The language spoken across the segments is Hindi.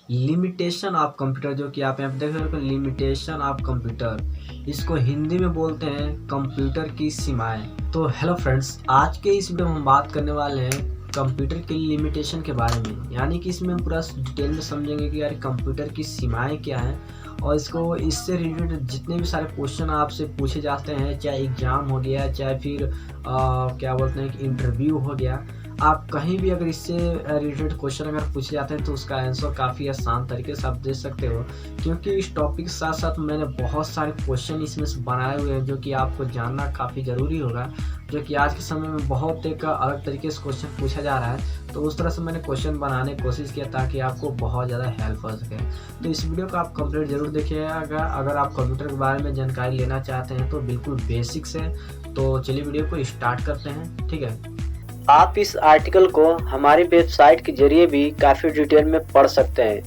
लिमिटेशन ऑफ कंप्यूटर, जो कि आप यहाँ पे देख रहे हो लिमिटेशन ऑफ कंप्यूटर, इसको हिंदी में बोलते हैं कंप्यूटर की सीमाएं। तो हेलो फ्रेंड्स, आज के इस वीडियो में हम बात करने वाले हैं कंप्यूटर की लिमिटेशन के बारे में। यानी कि इसमें हम पूरा डिटेल में समझेंगे कि यार कंप्यूटर की सीमाएं क्या हैं, और इससे रिलेटेड जितने भी सारे क्वेश्चन आपसे पूछे जाते हैं, चाहे एग्ज़ाम हो गया, चाहे फिर क्या बोलते हैं कि इंटरव्यू हो गया, आप कहीं भी अगर इससे रिलेटेड क्वेश्चन अगर पूछे जाते हैं तो उसका आंसर काफ़ी आसान तरीके से आप दे सकते हो। क्योंकि इस टॉपिक के साथ साथ मैंने बहुत सारे क्वेश्चन इसमें से बनाए हुए हैं जो कि आपको जानना काफ़ी ज़रूरी होगा, जो कि आज के समय में बहुत एक अलग तरीके से क्वेश्चन पूछा जा रहा है। तो उस तरह से मैंने क्वेश्चन बनाने की कोशिश किया ताकि आपको बहुत ज़्यादा हेल्प हो सके। तो इस वीडियो को आप कंप्लीट ज़रूर देखिएगा। अगर आप कंप्यूटर के बारे में जानकारी लेना चाहते हैं तो बिल्कुल बेसिक से। तो चलिए वीडियो को स्टार्ट करते हैं, ठीक है। आप इस आर्टिकल को हमारी वेबसाइट के जरिए भी काफ़ी डिटेल में पढ़ सकते हैं।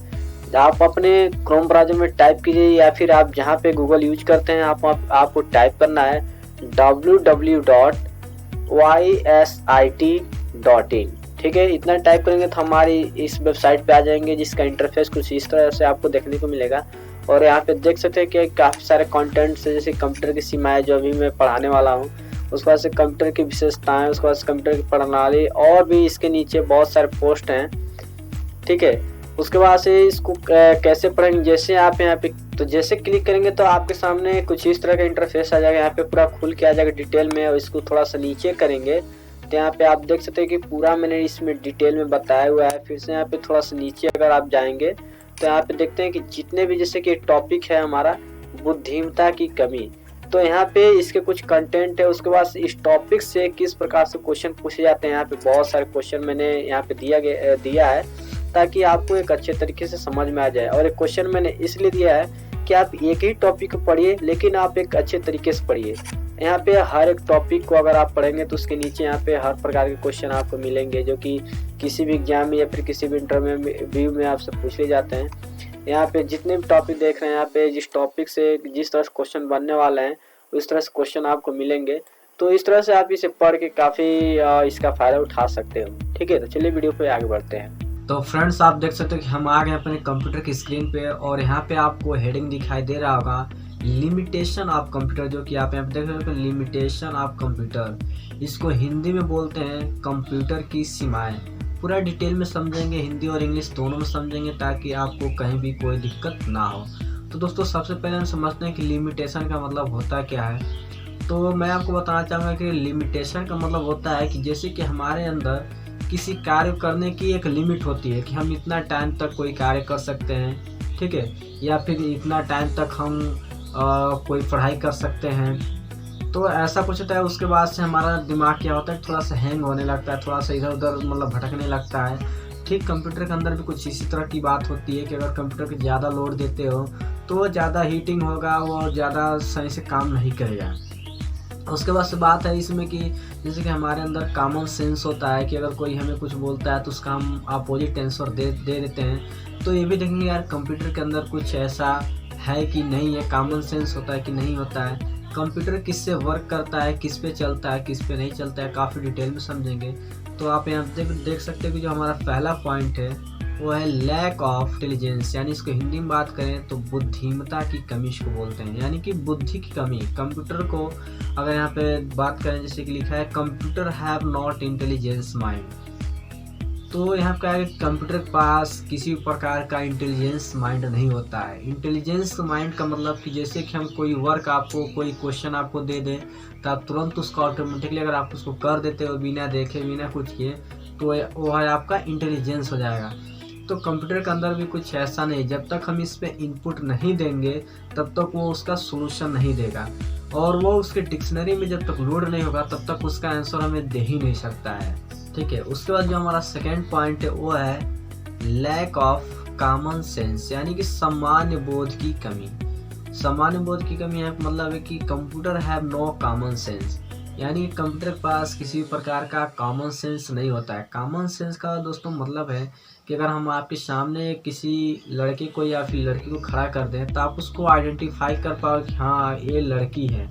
आप अपने क्रोम ब्राउज़र में टाइप कीजिए, या फिर आप जहां पे गूगल यूज करते हैं आपको टाइप करना है www.ysit.in। ठीक है, इतना टाइप करेंगे तो हमारी इस वेबसाइट पे आ जाएंगे, जिसका इंटरफेस कुछ इस तरह से आपको देखने को मिलेगा। और यहाँ पे देख सकते हैं कि काफ़ी सारे कंटेंट्स है, जैसे कंप्यूटर की सीमाएं जो अभी मैं पढ़ाने वाला हूँ, उसके बाद से कंप्यूटर की विशेषताएं, उसके बाद से कंप्यूटर की प्रणाली, और भी इसके नीचे बहुत सारे पोस्ट हैं। ठीक है, उसके बाद से इसको कैसे पढ़ेंगे, जैसे आप यहाँ पे तो जैसे क्लिक करेंगे तो आपके सामने कुछ इस तरह का इंटरफेस आ जाएगा। यहाँ पे पूरा खुल के आ जाएगा डिटेल में, और इसको थोड़ा सा नीचे करेंगे तो यहाँ पे आप देख सकते हैं कि पूरा मैंने इसमें डिटेल में बताया हुआ है। फिर से यहाँ पे थोड़ा सा नीचे अगर आप जाएंगे तो यहाँ पे देखते हैं कि जितने भी, जैसे कि टॉपिक है हमारा बुद्धिमत्ता की कमी, तो यहाँ पे इसके कुछ कंटेंट है। उसके बाद इस टॉपिक से किस प्रकार से क्वेश्चन पूछे जाते हैं, यहाँ पे बहुत सारे क्वेश्चन मैंने यहाँ पे दिया है ताकि आपको एक अच्छे तरीके से समझ में आ जाए। और एक क्वेश्चन मैंने इसलिए दिया है कि आप एक ही टॉपिक को पढ़िए, लेकिन आप एक अच्छे तरीके से पढ़िए। यहाँ पे हर एक टॉपिक को अगर आप पढ़ेंगे तो उसके नीचे यहाँ पे हर प्रकार के क्वेश्चन आपको मिलेंगे, जो कि किसी भी एग्जाम में या फिर किसी भी इंटरव्यू में आपसे पूछे जाते हैं। यहाँ पे जितने भी टॉपिक देख रहे हैं, यहाँ पे जिस टॉपिक से जिस तरह से क्वेश्चन बनने वाले हैं उस तरह से क्वेश्चन आपको मिलेंगे। तो इस तरह से आप इसे पढ़ के काफ़ी इसका फ़ायदा उठा सकते हो। ठीक है, तो चलिए वीडियो पे आगे बढ़ते हैं। तो फ्रेंड्स, आप देख सकते हो कि हम आ गए अपने कंप्यूटर की स्क्रीन पे, और यहाँ पे आपको हेडिंग दिखाई दे रहा होगा लिमिटेशन ऑफ कंप्यूटर, जो कि आप यहाँ पे देख रहे हो लिमिटेशन ऑफ कंप्यूटर, इसको हिंदी में बोलते हैं कंप्यूटर की सीमाएं। पूरा डिटेल में समझेंगे, हिंदी और इंग्लिश दोनों में समझेंगे ताकि आपको कहीं भी कोई दिक्कत ना हो। तो दोस्तों, सबसे पहले हम समझते हैं कि लिमिटेशन का मतलब होता क्या है। तो मैं आपको बताना चाहूँगा कि लिमिटेशन का मतलब होता है कि जैसे कि हमारे अंदर किसी कार्य करने की एक लिमिट होती है कि हम इतना टाइम तक कोई कार्य कर सकते हैं, ठीक है, या फिर इतना टाइम तक हम कोई पढ़ाई कर सकते हैं। तो ऐसा कुछ होता है। उसके बाद से हमारा दिमाग क्या होता है, थोड़ा सा हैंग होने लगता है, थोड़ा सा इधर उधर मतलब भटकने लगता है। ठीक कंप्यूटर के अंदर भी कुछ इसी तरह की बात होती है कि अगर कंप्यूटर को ज़्यादा लोड देते हो तो ज़्यादा हीटिंग होगा, वो ज़्यादा सही से काम नहीं करेगा। उसके बाद से बात है इसमें कि जैसे कि हमारे अंदर कॉमन सेंस होता है कि अगर कोई हमें कुछ बोलता है तो उसका हम अपोजिट आंसर दे देते हैं। तो ये भी देखेंगे यार कंप्यूटर के अंदर कुछ ऐसा है कि नहीं है, कॉमन सेंस होता है कि नहीं होता है, कंप्यूटर किससे वर्क करता है, किस पे चलता है, किस पे नहीं चलता है, काफ़ी डिटेल में समझेंगे। तो आप यहाँ देख सकते हो कि जो हमारा पहला पॉइंट है वो है लैक ऑफ इंटेलिजेंस, यानी इसको हिंदी में बात करें तो बुद्धिमत्ता की कमी इसको बोलते हैं, यानी कि बुद्धि की कमी। कंप्यूटर को अगर यहाँ पे बात करें, जैसे कि लिखा है computer have not intelligence mind, तो यहाँ का है कंप्यूटर के पास किसी प्रकार का इंटेलिजेंस माइंड नहीं होता है। इंटेलिजेंस माइंड का मतलब कि जैसे कि हम कोई वर्क आपको, कोई क्वेश्चन आपको दे दें तो आप तुरंत उसको ऑटोमेटिकली अगर आप उसको कर देते हो बिना देखे बिना कुछ किए, तो वो है आपका इंटेलिजेंस हो जाएगा। तो कंप्यूटर के अंदर भी कुछ ऐसा नहीं, जब तक हम इस पे इनपुट नहीं देंगे तब तक वो उसका सोल्यूशन नहीं देगा, और वो उसके डिक्शनरी में जब तक लोड नहीं होगा तब तक उसका आंसर हमें दे ही नहीं सकता है। ठीक है, उसके बाद जो हमारा सेकेंड पॉइंट है वो है लैक ऑफ कॉमन सेंस, यानी कि सामान्य बोध की कमी। सामान्य बोध की कमी है मतलब है कि computer have no common sense, यानी कंप्यूटर के पास किसी प्रकार का कॉमन सेंस नहीं होता है। कॉमन सेंस का दोस्तों मतलब है कि अगर हम आपके सामने किसी लड़के को या फिर लड़की को खड़ा कर दें तो आप उसको आइडेंटिफाई कर पाओ कि हाँ ये लड़की है।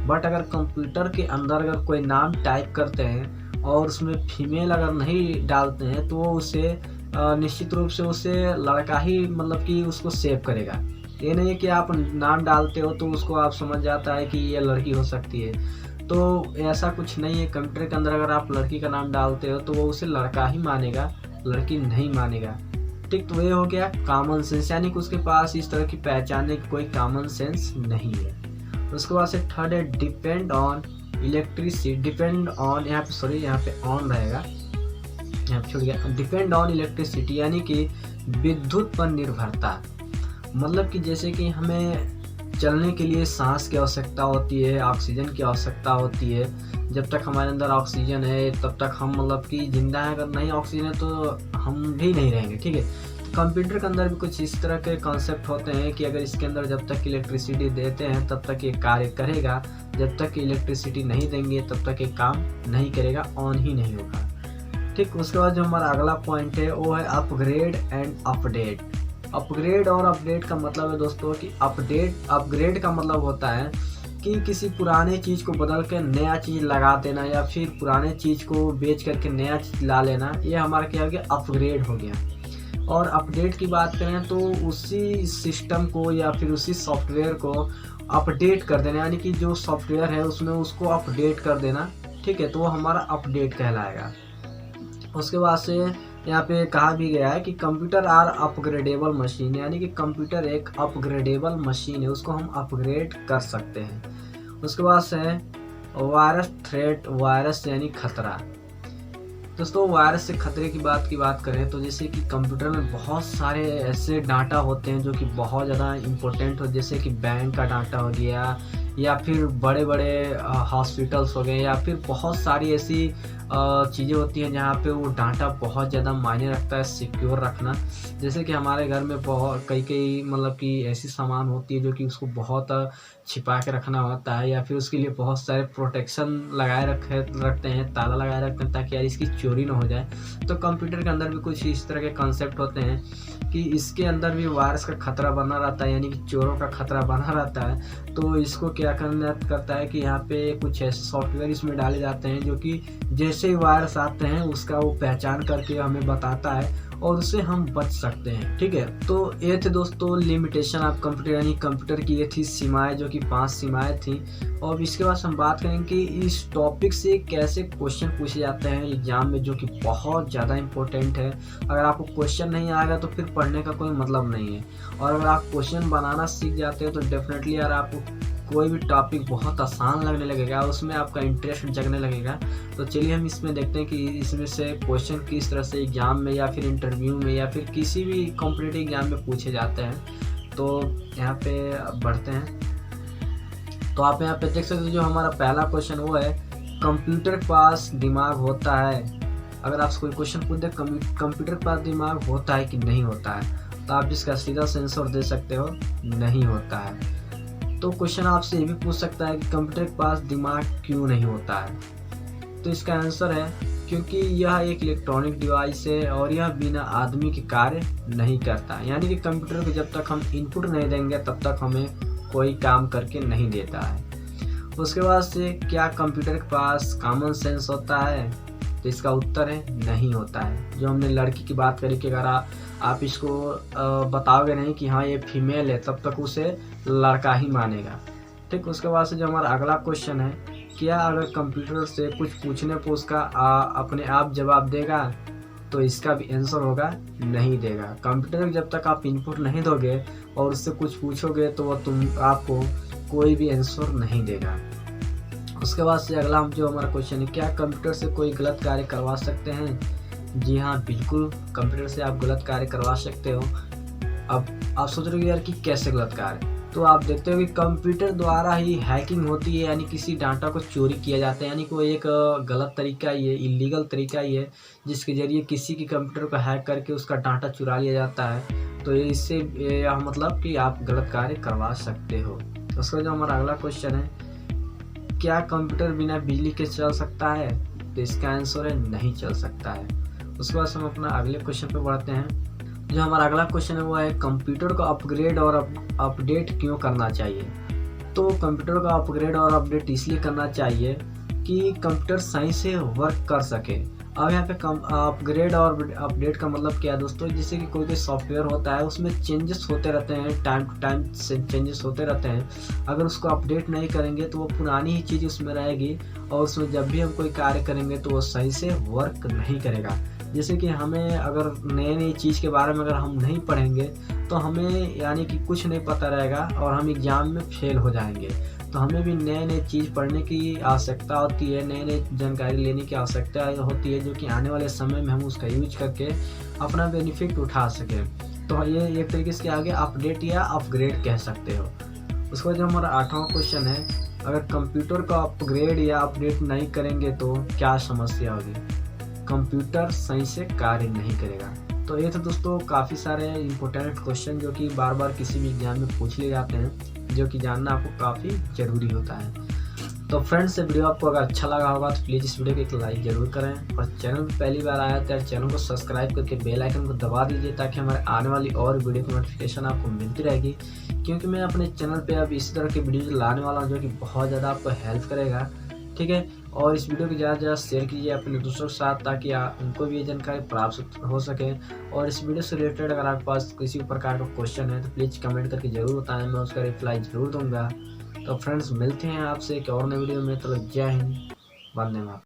बट अगर कंप्यूटर के अंदर अगर कोई नाम टाइप करते हैं और उसमें फीमेल अगर नहीं डालते हैं तो वो उसे निश्चित रूप से उसे लड़का ही मतलब कि उसको सेव करेगा। ये नहीं है कि आप नाम डालते हो तो उसको आप समझ जाता है कि ये लड़की हो सकती है, तो ऐसा कुछ नहीं है। कंप्यूटर के अंदर अगर आप लड़की का नाम डालते हो तो वो उसे लड़का ही मानेगा, लड़की नहीं मानेगा। ठीक, तो ये हो गया कॉमन सेंस, यानी कि उसके पास इस तरह की पहचानने की कोई कॉमन सेंस नहीं है। उसके बाद से थर्ड है depend on electricity, depend on, यहाँ पे ऑन रहेगा, यहाँ पे छूट गया, डिपेंड ऑन इलेक्ट्रिसिटी यानी कि विद्युत पर निर्भरता। मतलब कि जैसे कि हमें चलने के लिए सांस की आवश्यकता होती है, ऑक्सीजन की आवश्यकता होती है। जब तक हमारे अंदर ऑक्सीजन है तब तक हम मतलब कि जिंदा है, अगर नहीं ऑक्सीजन है तो हम भी नहीं रहेंगे। ठीक है, तो कंप्यूटर के अंदर भी कुछ इस तरह के कॉन्सेप्ट होते हैं कि अगर इसके अंदर जब तक इलेक्ट्रिसिटी देते हैं तब तक ये कार्य करेगा, जब तक इलेक्ट्रिसिटी नहीं देंगे तब तक ये काम नहीं करेगा, ऑन ही नहीं होगा। ठीक, उसके बाद जो हमारा अगला पॉइंट है वो है अपग्रेड एंड अपडेट। अपग्रेड और अपडेट का मतलब है दोस्तों कि अपग्रेड का मतलब होता है कि किसी पुराने चीज़ को बदल के नया चीज़ लगा देना या फिर पुराने चीज़ को बेच करके नया चीज़ ला लेना, ये हमारा क्या हो गया, अपग्रेड हो गया। और अपडेट की बात करें तो उसी सिस्टम को या फिर उसी सॉफ्टवेयर को अपडेट कर देना, यानी कि जो सॉफ्टवेयर है उसमें उसको अपडेट कर देना। ठीक है, तो वो हमारा अपडेट कहलाएगा। उसके बाद से यहाँ पे कहा भी गया है कि कंप्यूटर आर अपग्रेडेबल मशीन, यानी कि कंप्यूटर एक अपग्रेडेबल मशीन है, उसको हम अपग्रेड कर सकते हैं। उसके बाद से वायरस थ्रेट, वायरस यानी खतरा। दोस्तों वायरस से खतरे की बात करें तो जैसे कि कंप्यूटर में बहुत सारे ऐसे डाटा होते हैं जो कि बहुत ज़्यादा इम्पोर्टेंट हो, जैसे कि बैंक का डाटा हो गया या फिर बड़े बड़े हॉस्पिटल्स हो गए, या फिर बहुत सारी ऐसी चीज़ें होती हैं जहाँ पे वो डाटा बहुत ज़्यादा मायने रखता है सिक्योर रखना। जैसे कि हमारे घर में बहुत कई मतलब कि ऐसी सामान होती है जो कि उसको बहुत छिपा के रखना होता है, या फिर उसके लिए बहुत सारे प्रोटेक्शन लगाए रखते हैं, ताला लगाए रखते हैं ताकि यार इसकी चोरी ना हो जाए। तो कंप्यूटर के अंदर भी कुछ इस तरह के कॉन्सेप्ट होते हैं कि इसके अंदर भी वायरस का खतरा बना रहता है, यानी कि चोरों का खतरा बना रहता है। तो इसको क्या करता है कि यहाँ पे कुछ ऐसे सॉफ्टवेयर इसमें डाले जाते हैं जो कि जैसे ही वायरस आते हैं उसका वो पहचान करके हमें बताता है और उससे हम बच सकते हैं। ठीक है, तो ये थे दोस्तों लिमिटेशन ऑफ कंप्यूटर, यानी कंप्यूटर की ये थी सीमाएं, जो कि 5 सीमाएं थी। और इसके बाद हम बात करेंगे कि इस टॉपिक से कैसे क्वेश्चन पूछे जाते हैं एग्जाम में, जो कि बहुत ज़्यादा इंपॉर्टेंट है। अगर आपको क्वेश्चन नहीं आएगा तो फिर पढ़ने का कोई मतलब नहीं है, और अगर आप क्वेश्चन बनाना सीख जाते हो तो डेफिनेटली यार आपको कोई भी टॉपिक बहुत आसान लगने लगेगा, उसमें आपका इंटरेस्ट जगने लगेगा। तो चलिए हम इसमें देखते हैं कि इसमें से क्वेश्चन किस तरह से एग्जाम में या फिर इंटरव्यू में या फिर किसी भी कॉम्पिटिटिव एग्जाम में पूछे जाते हैं। तो यहाँ पे बढ़ते हैं, तो आप यहाँ पे देख सकते हो जो हमारा पहला क्वेश्चन वो है, कंप्यूटर के पास दिमाग होता है। अगर आपसे कोई क्वेश्चन पूछ दे कंप्यूटर के पास दिमाग होता है कि नहीं होता है, तो आप इसका सीधा आंसर दे सकते हो, नहीं होता है। तो क्वेश्चन आपसे ये भी पूछ सकता है कि कंप्यूटर के पास दिमाग क्यों नहीं होता है, तो इसका आंसर है क्योंकि यह एक इलेक्ट्रॉनिक डिवाइस है और यह बिना आदमी के कार्य नहीं करता। यानी कि कंप्यूटर को जब तक हम इनपुट नहीं देंगे तब तक हमें कोई काम करके नहीं देता है। उसके बाद से क्या कंप्यूटर के पास कॉमन सेंस होता है, तो इसका उत्तर है नहीं होता है। जो हमने लड़की की बात करी कि अगर आप इसको बताओगे नहीं कि हाँ ये फीमेल है तब तक उसे लड़का ही मानेगा। ठीक, उसके बाद से जो हमारा अगला क्वेश्चन है, क्या अगर कंप्यूटर से कुछ पूछने पर उसका अपने आप जवाब देगा, तो इसका भी आंसर होगा नहीं देगा। कंप्यूटर जब तक आप इनपुट नहीं दोगे और उससे कुछ पूछोगे तो वह आपको कोई भी आंसर नहीं देगा। उसके बाद से अगला जो हमारा क्वेश्चन है, क्या कंप्यूटर से कोई गलत कार्य करवा सकते हैं? जी हाँ, बिल्कुल कंप्यूटर से आप गलत कार्य करवा सकते हो। अब आप सोच रहे हो यार कि कैसे गलत कार्य, तो आप देखते हो कि कंप्यूटर द्वारा ही हैकिंग होती है, यानी किसी डाटा को चोरी किया जाता है, यानी कोई एक गलत तरीका ही है, इलीगल तरीका ही है, जिसके जरिए किसी की कंप्यूटर को हैक करके उसका डाटा चुरा लिया जाता है। तो इससे यह मतलब कि आप गलत कार्य करवा सकते हो। उसका जो हमारा अगला क्वेश्चन है, क्या कंप्यूटर बिना बिजली के चल सकता है? तो इसका आंसर है नहीं चल सकता है। उसके बाद हम अपना अगले क्वेश्चन पे बढ़ते हैं। जो हमारा अगला क्वेश्चन है वो है, कंप्यूटर को अपग्रेड और अपडेट क्यों करना चाहिए? तो कंप्यूटर का अपग्रेड और अपडेट इसलिए करना चाहिए कि कंप्यूटर सही से वर्क कर सके। अब यहाँ पे कम अपग्रेड और अपडेट का मतलब क्या है दोस्तों, जैसे कि कोई सॉफ्टवेयर होता है उसमें चेंजेस होते रहते हैं, टाइम टू टाइम चेंजेस होते रहते हैं। अगर उसको अपडेट नहीं करेंगे तो वो पुरानी ही चीज़ उसमें रहेगी और उसमें जब भी हम कोई कार्य करेंगे तो वो सही से वर्क नहीं करेगा। जैसे कि हमें अगर नई चीज़ के बारे में अगर हम नहीं पढ़ेंगे तो हमें यानी कि कुछ नहीं पता रहेगा और हम एग्ज़ाम में फेल हो जाएंगे। तो हमें भी नए चीज़ पढ़ने की आवश्यकता होती है, नई जानकारी लेने की आवश्यकता होती है, जो कि आने वाले समय में हम उसका यूज करके अपना बेनिफिट उठा सकें। तो ये एक तरीके से आगे अपडेट या अपग्रेड कह सकते हो। उसके बाद जो हमारा 8वां क्वेश्चन है, अगर कंप्यूटर का अपग्रेड या अपडेट नहीं करेंगे तो क्या समस्या होगी? कंप्यूटर सही से कार्य नहीं करेगा। तो ये तो दोस्तों काफ़ी सारे इम्पोर्टेंट क्वेश्चन जो कि बार बार किसी भी एग्जाम में पूछ लिए जाते हैं, जो कि जानना आपको काफ़ी ज़रूरी होता है। तो फ्रेंड्स, ये वीडियो आपको अगर अच्छा लगा होगा तो प्लीज़ इस वीडियो को एक लाइक ज़रूर करें और चैनल पर पहली बार आया तो चैनल को सब्सक्राइब करके बेल आइकन को दबा दीजिए, ताकि हमारे आने वाली और वीडियो की नोटिफिकेशन आपको मिलती रहेगी। क्योंकि मैं अपने चैनल पे अब इसी तरह के वीडियो लाने वाला हूँ जो कि बहुत ज़्यादा आपको हेल्प करेगा, ठीक है। और इस वीडियो को ज़्यादा से ज़्यादा शेयर कीजिए अपने दोस्तों के साथ, ताकि उनको भी ये जानकारी प्राप्त हो सके। और इस वीडियो से रिलेटेड अगर आपके पास किसी प्रकार का क्वेश्चन है तो प्लीज़ कमेंट करके ज़रूर बताएं, मैं उसका रिप्लाई ज़रूर दूंगा। तो फ्रेंड्स, मिलते हैं आपसे एक और नई वीडियो में। तो जय हिंद, वंदे मातरम।